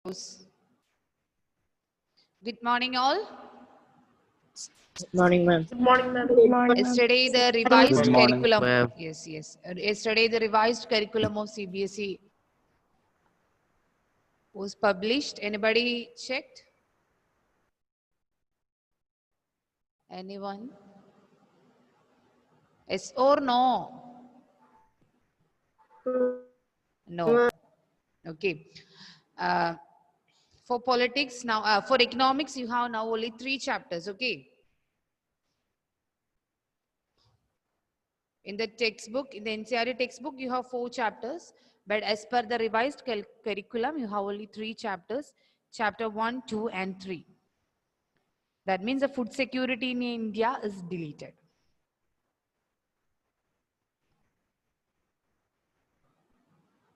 Good morning, all. Good morning, ma'am. Good morning, ma'am. Good morning. Yesterday, the revised Good morning, curriculum. ma'am. Yes. Yesterday, the revised curriculum of CBSE was published. Anybody checked? Anyone? Yes or no? No. Okay. For politics now, for economics, you have now only 3 chapters. Okay. In the textbook, in the NCERT textbook, you have 4 chapters. But as per the revised curriculum, you have only 3 chapters. Chapter 1, 2, and 3. That means the food security in India is deleted.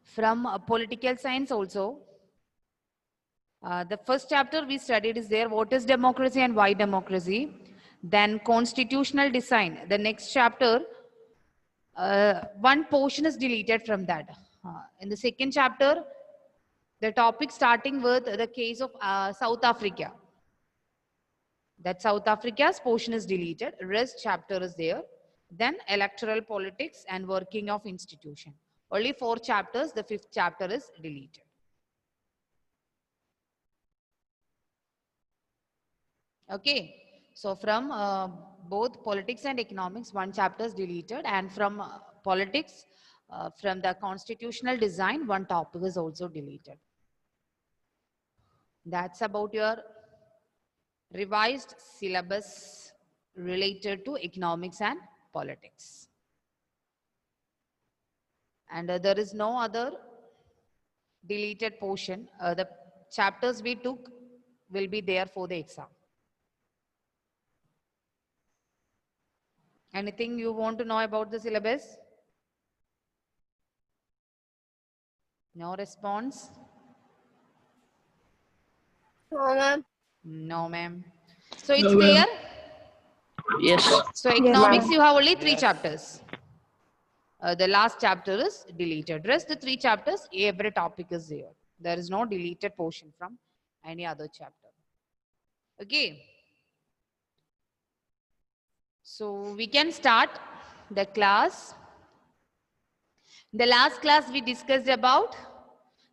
From political science also, the first chapter we studied is there, what is democracy and why democracy. Then constitutional design. The next chapter, one portion is deleted from that. In the second chapter, the topic starting with the case of South Africa. That South Africa's portion is deleted. Rest chapter is there. Then electoral politics and working of institution. Only 4 chapters. The 5th chapter is deleted. Okay. So from both politics and economics, 1 chapter is deleted, and from politics, from the constitutional design, 1 topic is also deleted. That's about your revised syllabus related to economics and politics. And there is no other deleted portion. The chapters we took will be there for the exam. Anything you want to know about the syllabus? No response? No, ma'am. No, ma'am. So it's clear? Yes. So economics, you have only 3 chapters. The last chapter is deleted. Rest the 3 chapters, every topic is there. There is no deleted portion from any other chapter. Okay. So we can start the class. In the last class, we discussed about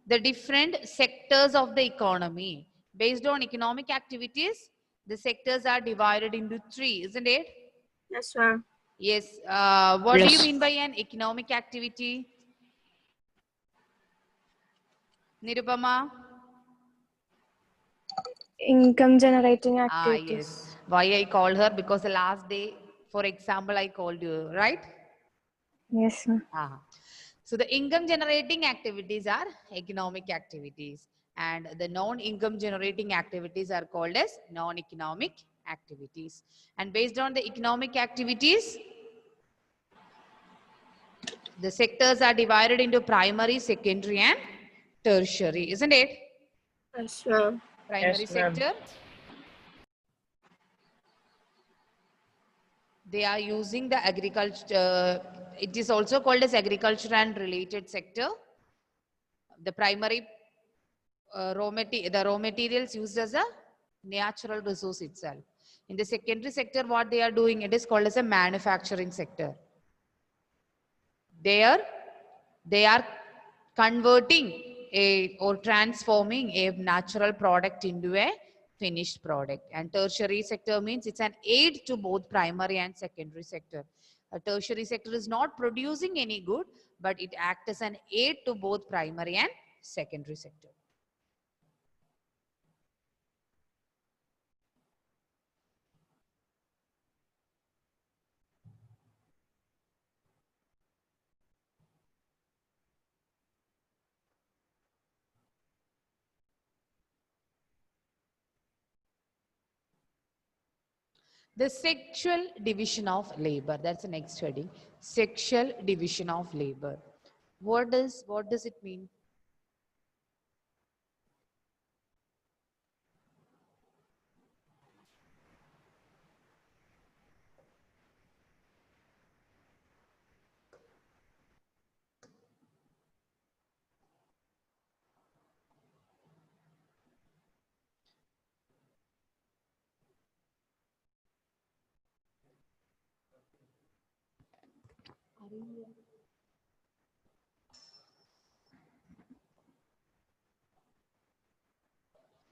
the different sectors of the economy. Based on economic activities, the sectors are divided into 3, isn't it? Yes, ma'am. Yes. What do you Yes. mean by an economic activity? Nirupama? Income generating activities. Yes. Why I called her? Because the last day, for example, I called you, right? Yes, ma'am. So the income generating activities are economic activities, and the non-income generating activities are called as non-economic activities. And based on the economic activities, the sectors are divided into primary, secondary, and tertiary, isn't it? Yes, ma'am. Primary Yes, ma'am. sector, they are using the agriculture. It is also called as agriculture and related sector. The primary the raw materials used as a natural resource itself. In the secondary sector, what they are doing, it is called as a manufacturing sector. There, they are converting or transforming a natural product into a finished product. And tertiary sector means it's an aid to both primary and secondary sector. A tertiary sector is not producing any good, but it acts as an aid to both primary and secondary sector. The sexual division of labor. That's the next heading. Sexual division of labor. What does it mean?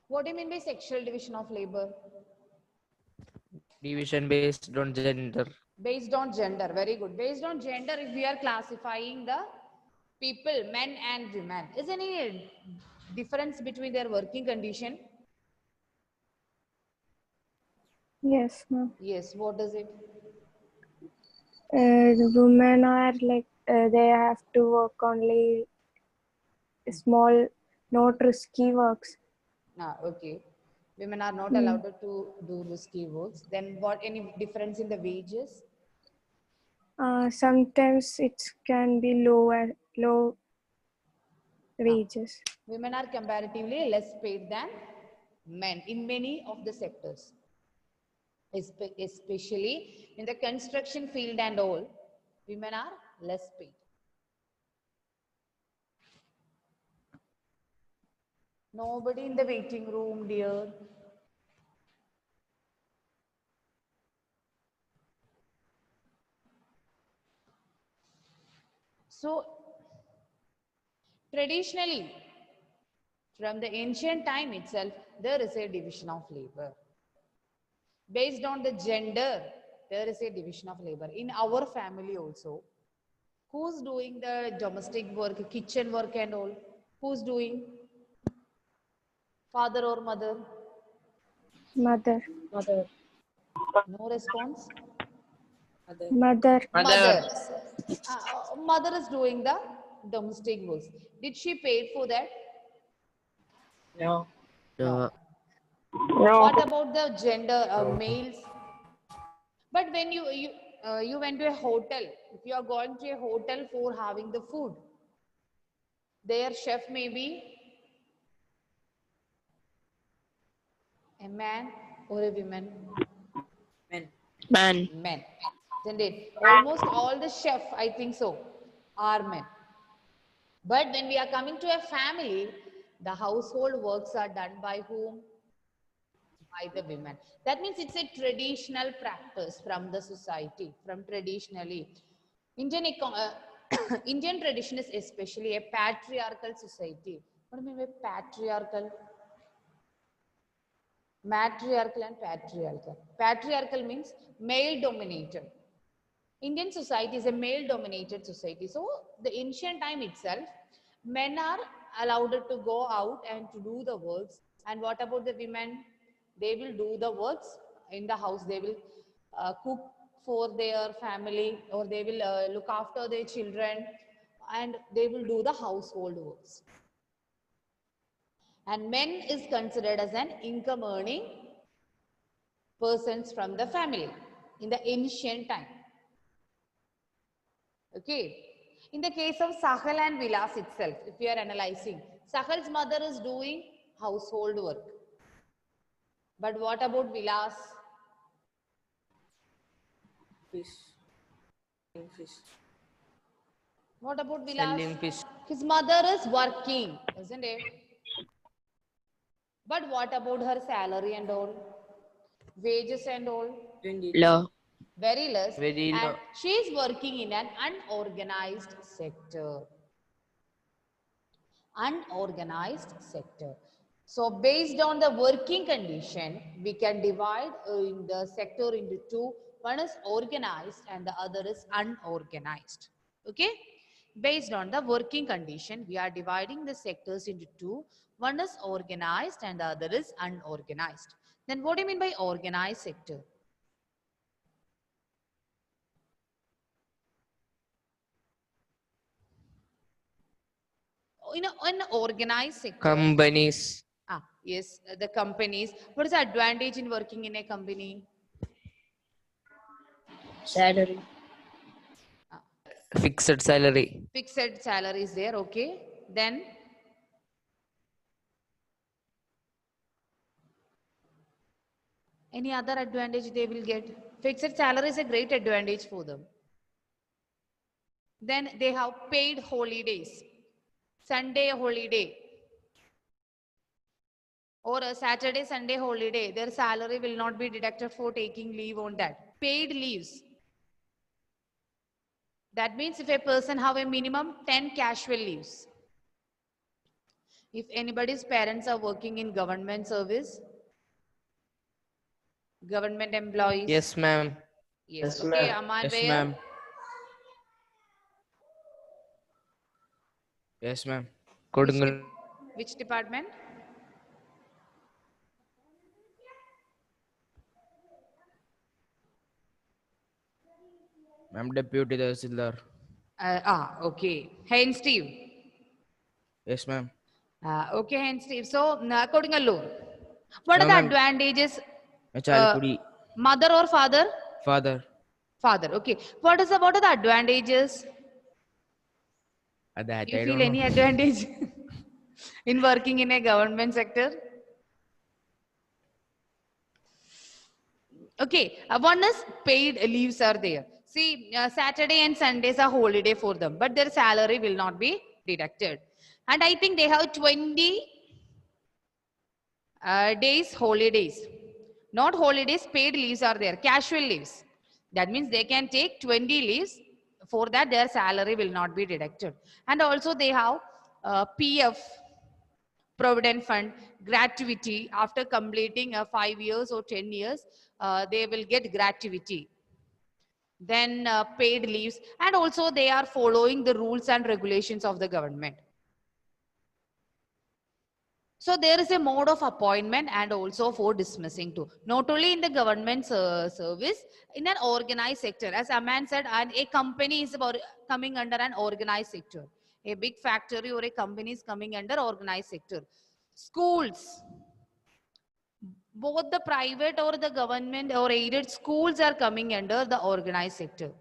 What do you mean by sexual division of labor? Division based on gender. Based on gender, very good. Based on gender, if we are classifying the people, men and women, is any difference between their working condition? Yes, ma'am. Yes, what is it? The women are like they have to work only small, not risky works. Okay. Women are not Hmm. allowed to do risky works. Then what, any difference in the wages? Sometimes it can be low wages. Women are comparatively less paid than men in many of the sectors, especially in the construction field and all. Women are less paid. Nobody in the waiting room, dear. So, traditionally, from the ancient time itself, there is a division of labor. Based on the gender, there is a division of labor. In our family also, who's doing the domestic work, kitchen work and all? Who's doing? Father or mother? Mother. Mother. No response? Mother. Mother. Mother is doing the domestic works. Did she pay for that? No. No. No. What about the gender, males? But when you went to a hotel, if you are going to a hotel for having the food, their chef may be a man or a woman. Men. Man. Men, isn't it? Almost all the chef, I think so, are men. But when we are coming to a family, the household works are done by whom? By the women. That means it's a traditional practice from the society, from traditionally. Indian tradition is especially a patriarchal society. What do you mean by patriarchal? Matriarchal and patriarchal. Patriarchal means male dominated. Indian society is a male dominated society. So the ancient time itself, men are allowed to go out and to do the works. And what about the women? They will do the works in the house. They will cook for their family, or they will look after their children, and they will do the household works. And men is considered as an income earning persons from the family in the ancient time. Okay. In the case of Sahal and Vilas itself, if we are analyzing, Sahal's mother is doing household work. But what about Vilas? Fish. Fish. What about Vilas? Selling fish. His mother is working, isn't it? But what about her salary and all? Wages and all? 20. Low. Very less. Very And low. she is working in an unorganized sector. Unorganized sector. So based on the working condition, we can divide in the sector into two. One is organized and the other is unorganized. Okay? Based on the working condition, we are dividing the sectors into two. One is organized and the other is unorganized. Then what do you mean by organized sector? In an organized sector. Companies. Yes, the companies. What is the advantage in working in a company? Salary. Fixed salary. Fixed salary is there, okay. Then any other advantage they will get? Fixed salary is a great advantage for them. Then they have paid holidays, Sunday holiday, or a Saturday, Sunday holiday. Their salary will not be deducted for taking leave on that. Paid leaves. That means if a person have a minimum 10 casual leaves. If anybody's parents are working in government service, government employees. Yes, ma'am. Yes. Okay, Aman, Yes, where? ma'am. Yes, ma'am. Which, Kodungal. which department? Ma'am, Deputy Tahsildar. Okay. Hey, Steve. Yes, ma'am. Okay, and Steve. So, Kodingalur. What are No, the ma'am. advantages? Chalipudi. Mother or father? Father. Father. Okay. What are the advantages? That Do you I feel don't any know. advantage in working in a government sector? Okay. One is paid leaves are there. See, Saturday and Sundays are holiday for them, but their salary will not be deducted. And I think they have 20 days holidays. Not holidays, paid leaves are there, casual leaves. That means they can take 20 leaves. For that, their salary will not be deducted. And also they have PF, Provident Fund, gratuity. After completing 5 years or 10 years, they will get gratuity. Then paid leaves. And also they are following the rules and regulations of the government. So there is a mode of appointment and also for dismissing too. Not only in the government service, in an organized sector. As Aman said, and a company is about coming under an organized sector. A big factory or a company is coming under organized sector. Schools, both the private or the government or aided schools are coming under the organized sector.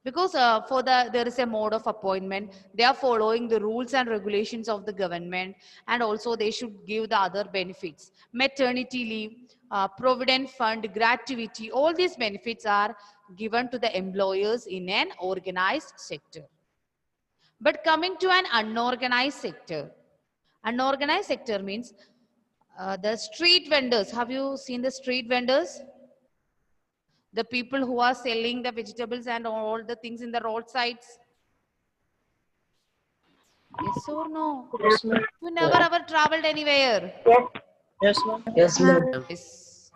Because there is a mode of appointment, they are following the rules and regulations of the government, and also they should give the other benefits, maternity leave, provident fund, gratuity. All these benefits are given to the employers in an organized sector. But coming to an unorganized sector means the street vendors. Have you seen the street vendors? The people who are selling the vegetables and all the things in the roadsides. Yes or no? Yes, ma'am. You never ever traveled anywhere. Yes, ma'am. Yes, ma'am. Yes.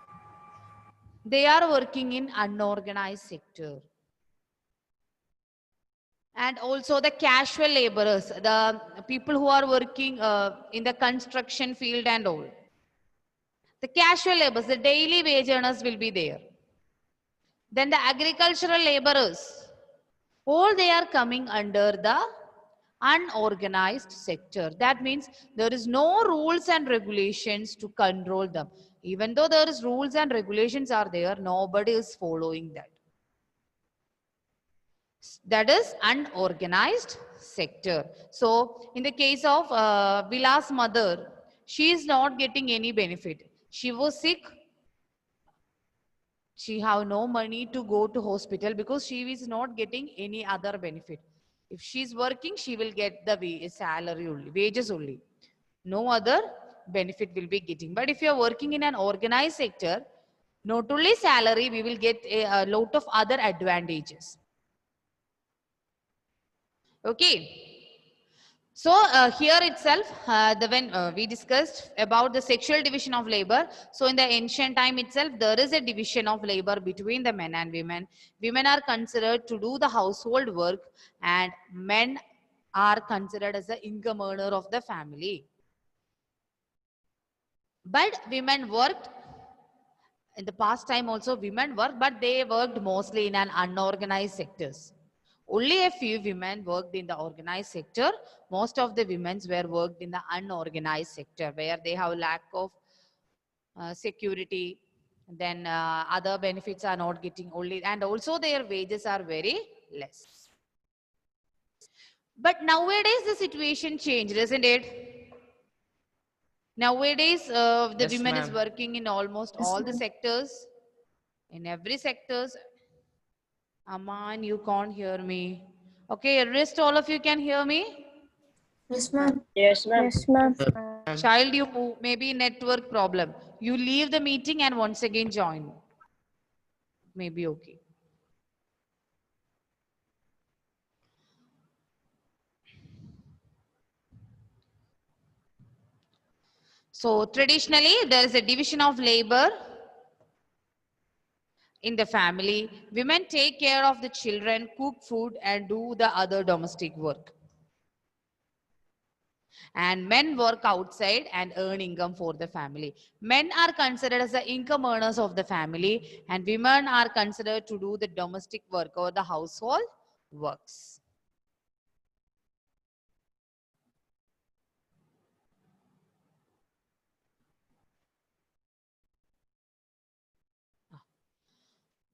They are working in unorganized sector. And also the casual laborers, the people who are working in the construction field and all. The casual laborers, the daily wage earners will be there. Then the agricultural laborers, all they are coming under the unorganized sector. That means there is no rules and regulations to control them. Even though there is rules and regulations are there, nobody is following that. That is unorganized sector. So in the case of Vilas' mother, she is not getting any benefit. She was sick. She have no money to go to hospital because she is not getting any other benefit. If she is working, she will get the salary only, wages only. No other benefit will be getting. But if you are working in an organized sector, not only salary, we will get a lot of other advantages. Okay. So here itself, when we discussed about the sexual division of labor. So in the ancient time itself, there is a division of labor between the men and women. Women are considered to do the household work, and men are considered as the income earner of the family. But women worked in the past time also, women worked, but they worked mostly in an unorganized sectors. Only a few women worked in the organized sector. Most of the women were worked in the unorganized sector, where they have lack of security. Then other benefits are not getting only, and also their wages are very less. But nowadays the situation changed, isn't it? Nowadays the Yes, women is ma'am. working in almost all the sectors, in every sectors. Aman, you can't hear me. Okay, rest all of you can hear me. Yes, ma'am. Yes, ma'am. Yes, ma'am. Child, you move, maybe network problem. You leave the meeting and once again join. Maybe okay. So traditionally, there is a division of labor in the family. Women take care of the children, cook food, and do the other domestic work. And men work outside and earn income for the family. Men are considered as the income earners of the family, and women are considered to do the domestic work or the household works.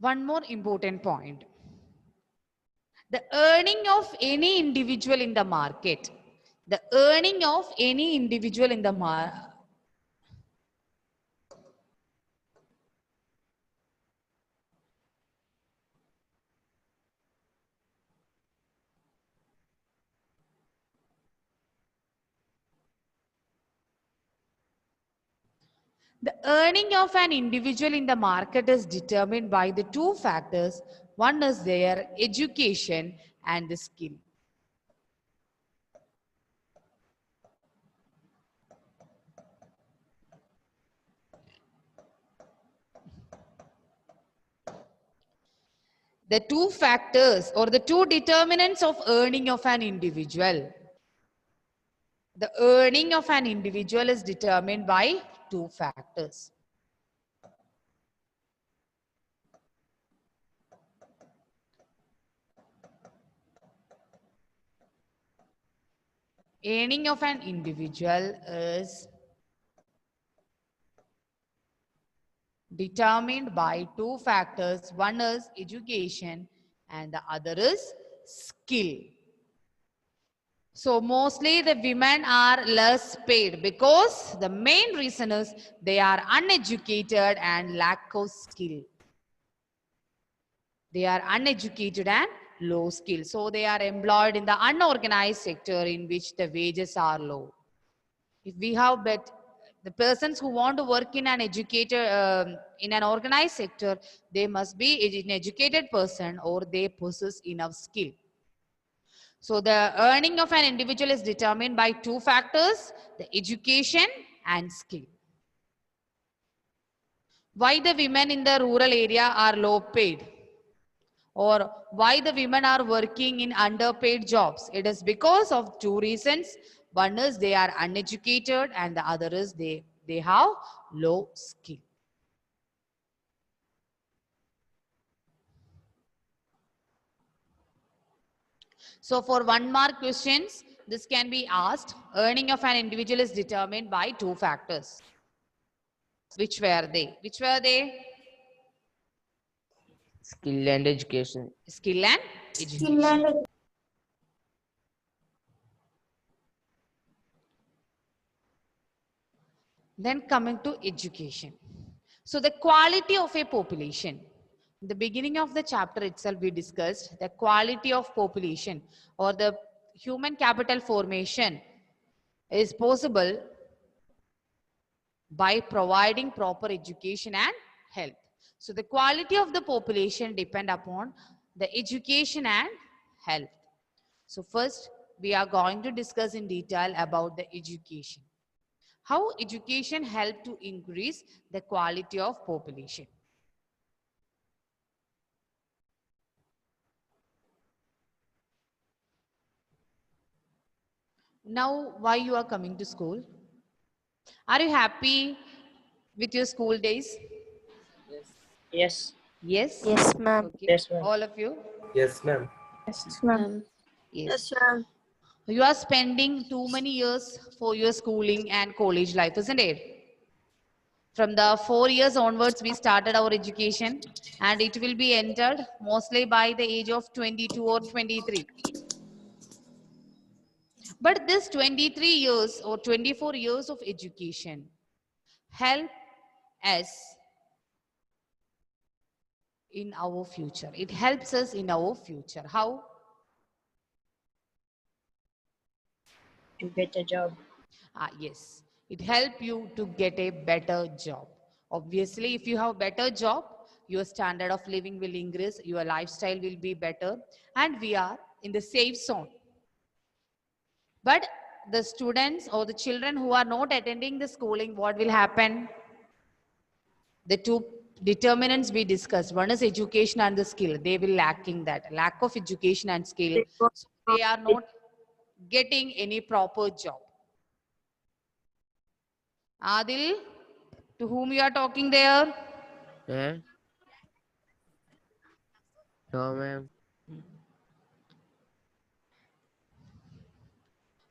One more important point. The earning of any individual in the market. The earning of any individual in the market. The earning of an individual in the market is determined by the two factors. One is their education and the skill. The two factors or the two determinants of earning of an individual. The earning of an individual is determined by two factors. Earning of an individual is determined by two factors. One is education and the other is skill. So mostly the women are less paid because the main reason is they are uneducated and lack of skill. They are uneducated and low skill. So they are employed in the unorganized sector in which the wages are low. If we have the persons who want to work in an in an organized sector, they must be an educated person or they possess enough skill. So the earning of an individual is determined by two factors, the education and skill. Why the women in the rural area are low paid? Or why the women are working in underpaid jobs? It is because of two reasons. One is they are uneducated and the other is they have low skill. So for 1 mark questions, this can be asked. Earning of an individual is determined by two factors. Which were they? Which were they? Skill and education. Skill and education. Then coming to education. So the quality of a population. In the beginning of the chapter itself, we discussed the quality of population or the human capital formation is possible by providing proper education and health. So the quality of the population depend upon the education and health. So first, we are going to discuss in detail about the education. How education help to increase the quality of population. Now, why you are coming to school? Are you happy with your school days? Yes. Yes? Yes, ma'am. Okay. Yes, ma'am. All of you? Yes, ma'am. Yes, ma'am. Yes. Yes, ma'am. You are spending too many years for your schooling and college life, isn't it? From the 4 years onwards, we started our education and it will be entered mostly by the age of 22 or 23. But this 23 years or 24 years of education help us in our future. It helps us in our future. How? To get a job. Yes. It helps you to get a better job. Obviously, if you have better job, your standard of living will increase, your lifestyle will be better, and we are in the safe zone. But the students or the children who are not attending the schooling, what will happen? The two determinants we discussed, one is education and the skill. They will lacking that. Lack of education and skill. So they are not getting any proper job. Adil, to whom you are talking there? Yeah. No, ma'am.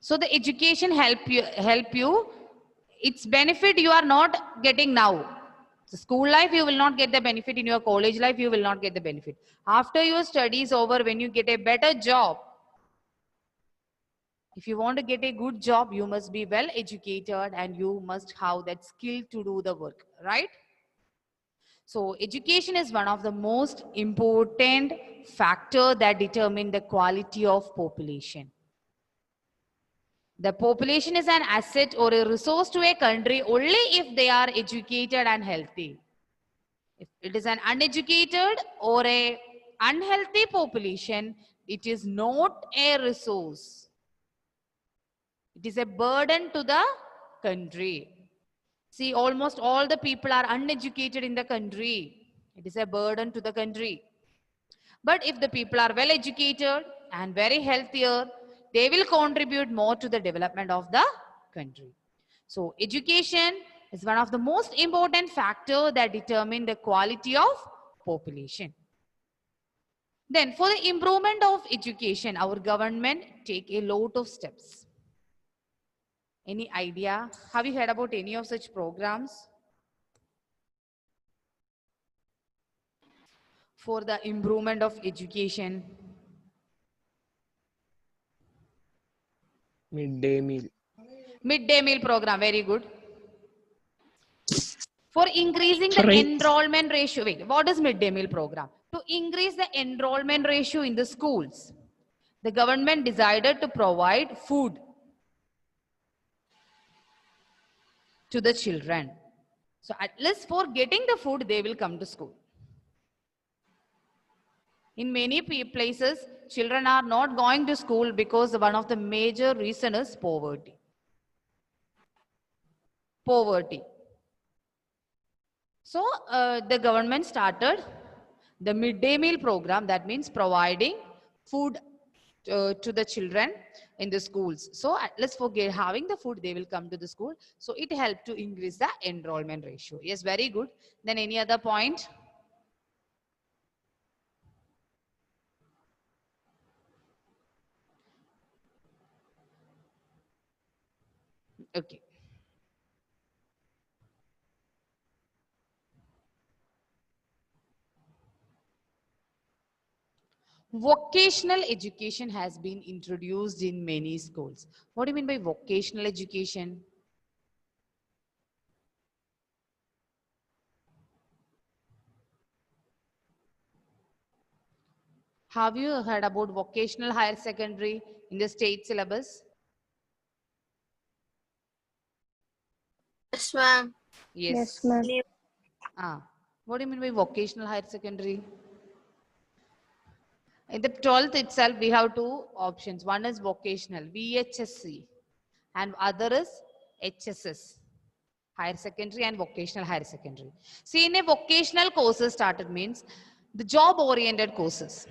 So the education help you. Its benefit you are not getting now. So school life you will not get the benefit. In your college life you will not get the benefit. After your studies over, when you get a better job, if you want to get a good job, you must be well educated and you must have that skill to do the work, right? So education is one of the most important factor that determine the quality of population. The population is an asset or a resource to a country only if they are educated and healthy. If it is an uneducated or a unhealthy population, it is not a resource. It is a burden to the country. See, almost all the people are uneducated in the country. It is a burden to the country. But if the people are well educated and very healthier, they will contribute more to the development of the country. So education is one of the most important factors that determine the quality of population. Then for the improvement of education, our government take a lot of steps. Any idea? Have you heard about any of such programs? For the improvement of education. Midday meal. Midday meal program, very good. For increasing the Sorry. enrollment ratio, wait, what is midday meal program? To increase the enrollment ratio in the schools, the government decided to provide food to the children. So at least for getting the food, they will come to school. In many places, children are not going to school because one of the major reason is poverty. Poverty. So the government started the midday meal program, that means providing food to the children in the schools. So at least for having the food, they will come to the school. So it helped to increase the enrollment ratio. Yes, very good. Then any other point? Okay. Vocational education has been introduced in many schools. What do you mean by vocational education? Have you heard about vocational higher secondary in the state syllabus? Yes, ma'am. Yes, ma'am. What do you mean by vocational higher secondary? In the 12th itself, we have two options. One is vocational, VHSC, and other is HSS, higher secondary and vocational higher secondary. See, in a vocational courses started means the job-oriented courses.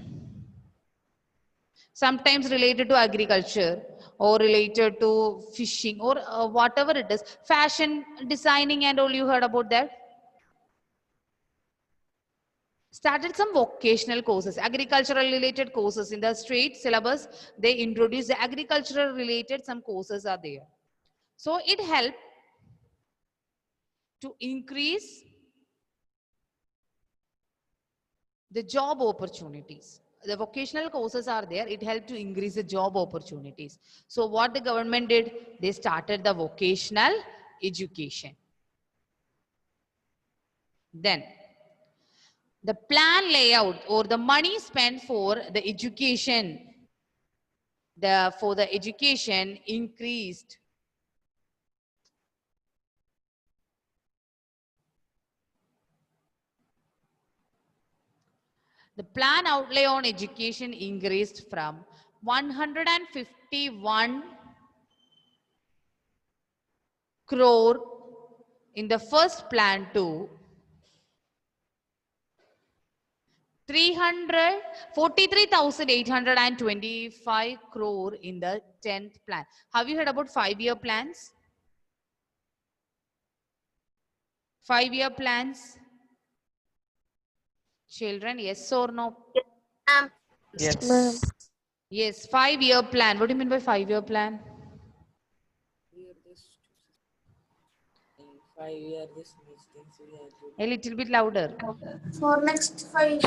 Sometimes related to agriculture or related to fishing or whatever it is. Fashion, designing and all, you heard about that? Started some vocational courses, agricultural related courses in the state syllabus. They introduced the agricultural related, some courses are there. So it helped to increase the job opportunities. The vocational courses are there. It helped to increase the job opportunities. So what the government did, they started the vocational education. Then the plan layout or the money spent for the education, for the education increased. The plan outlay on education increased from 151 crore in the first plan to 343,825 crore in the 10th plan. Have you heard about 5-year plans? 5-year plans? Children, yes or no? Ma'am. Ma'am. Yes, 5-year plan. What do you mean by 5-year plan? 5 years this much things we have to A little bit louder. For next 5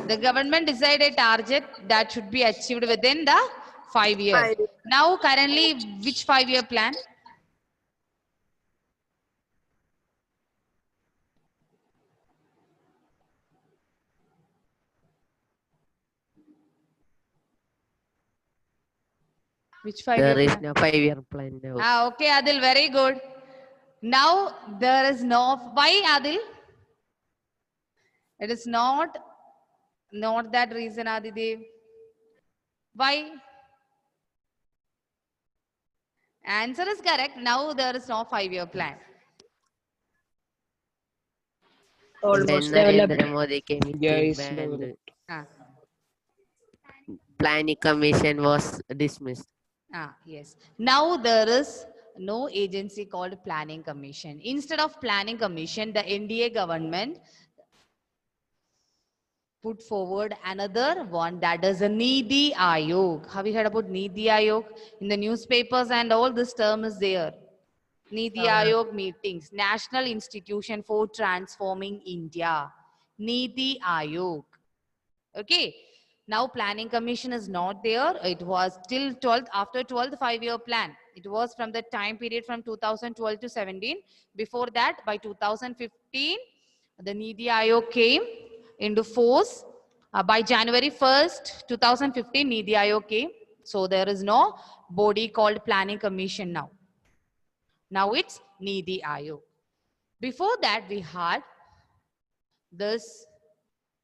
The government decided a target that should be achieved within the 5 years. 5. Now, currently, which 5-year plan? Which 5-year There is plan? no 5-year plan now. Okay, Adil, very good. Now, there is no, why Adil? It is not that reason, Adidev. Why? Answer is correct. Now there is no 5-year plan. Almost When developed. Narendra Modi came in, Yeah, he it's banned. developed. Planning commission was dismissed. Yes. Now there is no agency called Planning Commission. Instead of Planning Commission, the NDA government put forward another one, that is a Niti Aayog. Have you heard about Niti Aayog? In the newspapers and all, this term is there. Niti Aayog meetings, National Institution for Transforming India. Niti Aayog. Okay. Now Planning Commission is not there. It was till 12th, after 12th 5-year plan. It was from the time period from 2012 to 17. Before that, by 2015, the Niti Aayog came into force. By January 1st, 2015, Niti Aayog came. So there is no body called Planning Commission now. Now it's Niti Aayog. Before that, we had this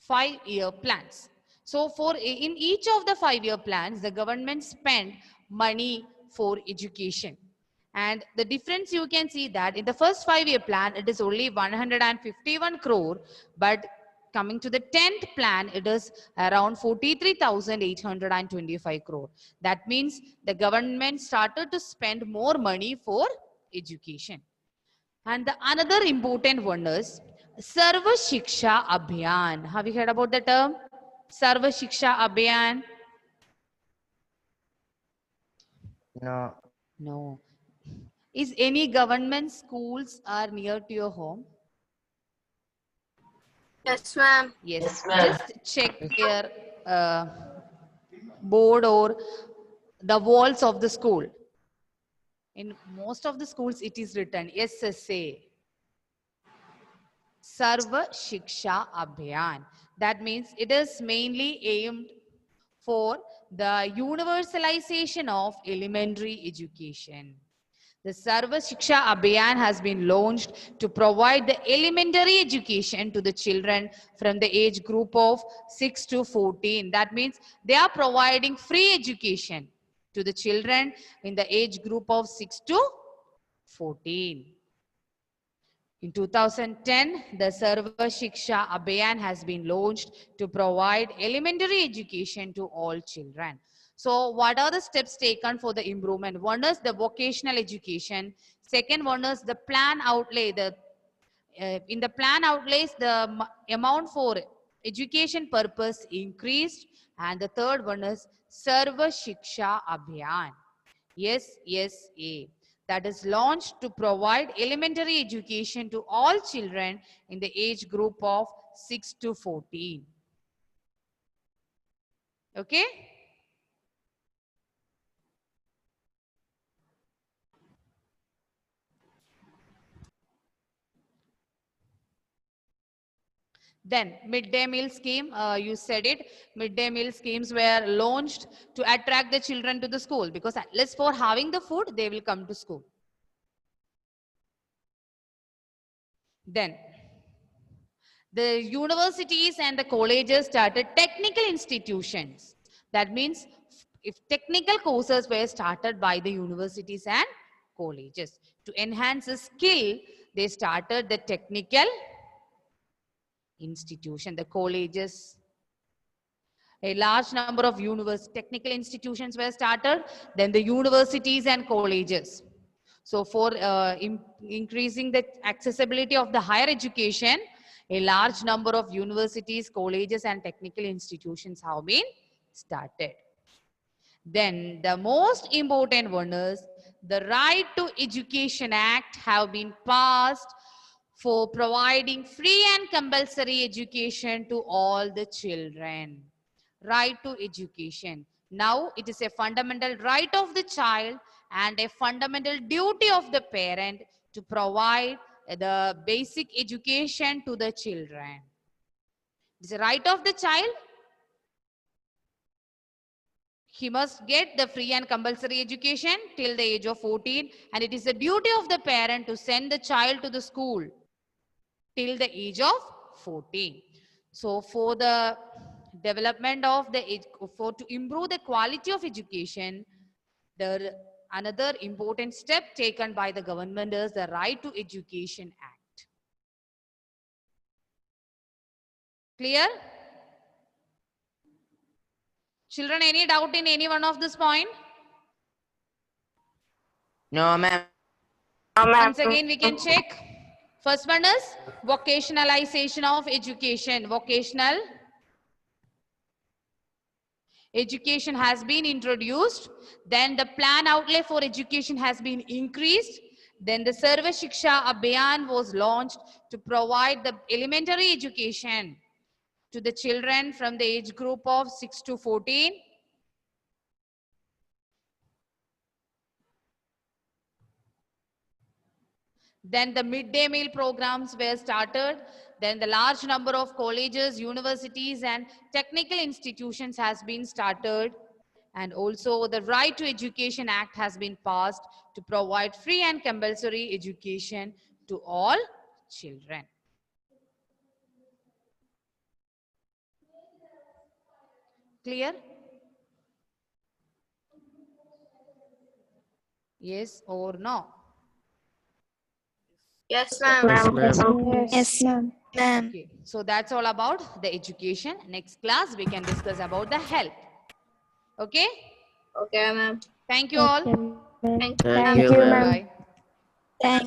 5-year plans. So in each of the 5-year plans, the government spent money for education. And the difference you can see that in the first 5-year plan, it is only 151 crore, but coming to the 10th plan, it is around 43,825 crore. That means the government started to spend more money for education. And the another important one is Sarva Shiksha Abhiyan. Have you heard about the term? Sarva Shiksha Abhiyan? No. No. Is any government schools are near to your home? Yes, ma'am. Yes. Just check your board or the walls of the school. In most of the schools, it is written SSA. Sarva Shiksha Abhiyan. That means it is mainly aimed for the universalization of elementary education. The Sarva Shiksha Abhiyan has been launched to provide the elementary education to the children from the age group of 6 to 14. That means they are providing free education to the children in the age group of 6 to 14. In 2010, the Sarva Shiksha Abhiyan has been launched to provide elementary education to all children. So what are the steps taken for the improvement? One is the vocational education. Second one is the plan outlay. In the plan outlays, the amount for education purpose increased. And the third one is Sarva Shiksha Abhiyan. SSA. That is launched to provide elementary education to all children in the age group of 6 to 14. Okay? Then midday meal scheme, you said it, midday meal schemes were launched to attract the children to the school, because at least for having the food, they will come to school. Then the universities and the colleges started technical institutions. That means if technical courses were started by the universities and colleges. To enhance the skill, they started the technical institution, the colleges. A large number of technical institutions were started, then the universities and colleges. So for increasing the accessibility of the higher education, a large number of universities, colleges and technical institutions have been started. Then the most important one is the Right to Education Act have been passed for providing free and compulsory education to all the children. Right to education. Now it is a fundamental right of the child and a fundamental duty of the parent to provide the basic education to the children. It is a right of the child. He must get the free and compulsory education till the age of 14, and it is the duty of the parent to send the child to the school till the age of 14. So for the development of to improve the quality of education, another important step taken by the government is the Right to Education Act. Clear? Children, any doubt in any one of this point? No, ma'am. Once again, we can check. First one is vocationalization of education. Vocational education has been introduced. Then the plan outlay for education has been increased. Then the Sarva Shiksha Abhiyan was launched to provide the elementary education to the children from the age group of 6 to 14. Then the midday meal programs were started. Then the large number of colleges, universities and technical institutions has been started. And also the Right to Education Act has been passed to provide free and compulsory education to all children. Clear? Yes or no? Yes, ma'am. Yes, ma'am. Yes, ma'am. Okay. So that's all about the education. Next class we can discuss about the health. Okay? Okay, ma'am. Thank you all. Okay, ma'am. Thank you, Thank ma'am. you, ma'am. Bye. Thank